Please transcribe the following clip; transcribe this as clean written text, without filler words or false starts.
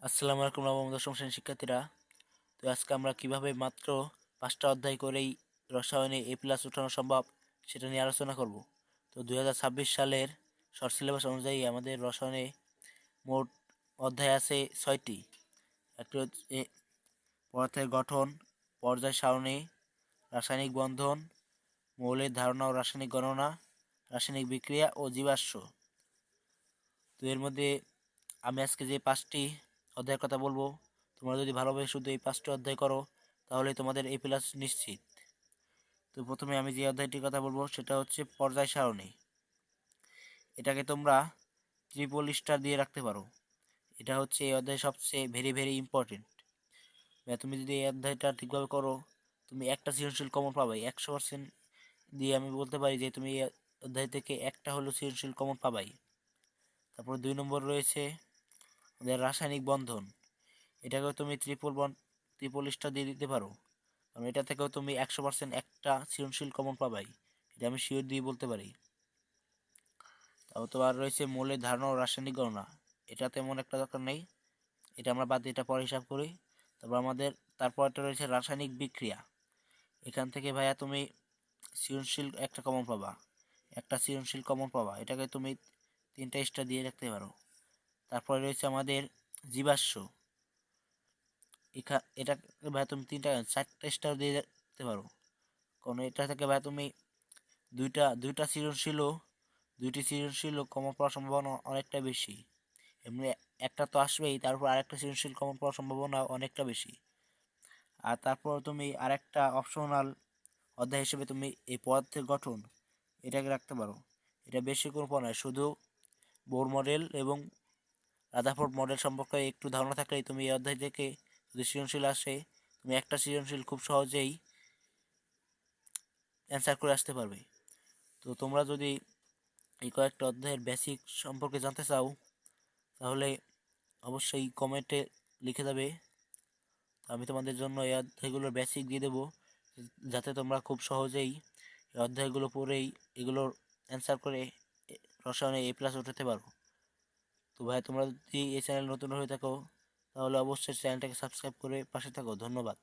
আসসালামু আলাইকুম নবম দশম শ্রেণীর শিক্ষার্থীরা। তো আজকে আমরা কিভাবে মাত্র 5টা অধ্যায় করেই রসায়নে A+ উঠানো সম্ভব সেটা নিয়ে আলোচনা করব। তো 2026 সালের শর্ট সিলেবাস অনুযায়ী আমাদের রসায়নে মোট অধ্যায় আছে 6টি। একটি হচ্ছে পদার্থের গঠন, পর্যায় সারণী, রাসায়নিক বন্ধন, মৌলের ধারণা ও রাসায়নিক গণনা, রাসায়নিক বিক্রিয়া ও জীবাশ্ম। তো এর মধ্যে আমি আজকে যে 5টি অধ্যায়ের কথা বলবো, তোমরা যদি ভালোভাবে শুধু এই 5টি অধ্যায় করো তাহলে তোমাদের A+ নিশ্চিত। তো প্রথমে আমি যে অধ্যায়টির কথা বলবো সেটা হচ্ছে পর্যায় সারণী। এটাকে তোমরা ট্রিপল স্টার দিয়ে রাখতে পারো। এটা হচ্ছে এই অধ্যায় সবচেয়ে ভেরি ভেরি ইম্পর্টেন্ট। তুমি যদি এই অধ্যায়টা ঠিকভাবে করো তুমি একটা সৃজনশীল কমন পাবাই 100% দিয়ে আমি বলতে পারি যে তুমি এই অধ্যায় থেকে একটা হলো সৃজনশীল কমন পাবাই। তারপর 2 নম্বর রয়েছে আমাদের রাসায়নিক বন্ধন। এটাকেও তুমি ট্রিপল স্টার দিয়ে দিতে পারো, কারণ এটা থেকেও তুমি 100% একটা সৃজনশীল কমন পাবাই, এটা আমি শিওর দিয়ে বলতে পারি। তারপর তো আর রয়েছে মৌলের ধারণা ও রাসায়নিক গণনা। এটা তেমন একটা দরকার নেই, এটা আমরা বাদ দিয়ে এটা পরে হিসাব করি। তারপর একটা রয়েছে রাসায়নিক বিক্রিয়া। এখান থেকে ভাইয়া তুমি সৃজনশীল একটা কমন পাবা, একটা সৃজনশীল কমন পাবা, এটাকে তুমি 3টা স্টার দিয়ে রাখতে পারো। তারপরে রয়েছে আমাদের জীবাশ্ম। এটা ভাই তুমি 4টা স্টার দিয়ে রাখতে পারো, কারণ এটা থেকে ভাই তুমি দুইটা দুইটি সৃজনশীল কমন পাওয়ার সম্ভাবনা অনেকটা বেশি। এমনি একটা তো আসবেই, তারপর আরেকটা সৃজনশীল কমন পাওয়ার সম্ভাবনা অনেকটা বেশি। আর তারপর তুমি আরেকটা অপশনাল অধ্যায় হিসেবে তুমি এই পদার্থের গঠন এটাকে রাখতে পারো। এটা বেশি কোনো পড়া নয়, শুধু বোর মডেল এবং রাদারফোর্ড মডেল সম্পর্কে একটু ধারণা থাকলেই তুমি এই অধ্যায় থেকে যদি সৃজনশীল আসে তুমি একটা সৃজনশীল খুব সহজেই অ্যান্সার করে আসতে পারবে। তো তোমরা যদি এই কয়েকটা অধ্যায়ের বেসিক সম্পর্কে জানতে চাও তাহলে অবশ্যই কমেন্টে লিখে দেবে। আমি তোমাদের জন্য এই অধ্যায়গুলোর বেসিক দিয়ে দেবো, যাতে তোমরা খুব সহজেই এই অধ্যায়গুলো পড়েই এগুলোর অ্যান্সার করে রসায়নে A+ উঠাতে পারো। তো ভাই তোমরা যদি এই চ্যানেল নতুন হয়ে থাকো তাহলে অবশ্যই চ্যানেলটাকে সাবস্ক্রাইব করে পাশে থাকো। ধন্যবাদ।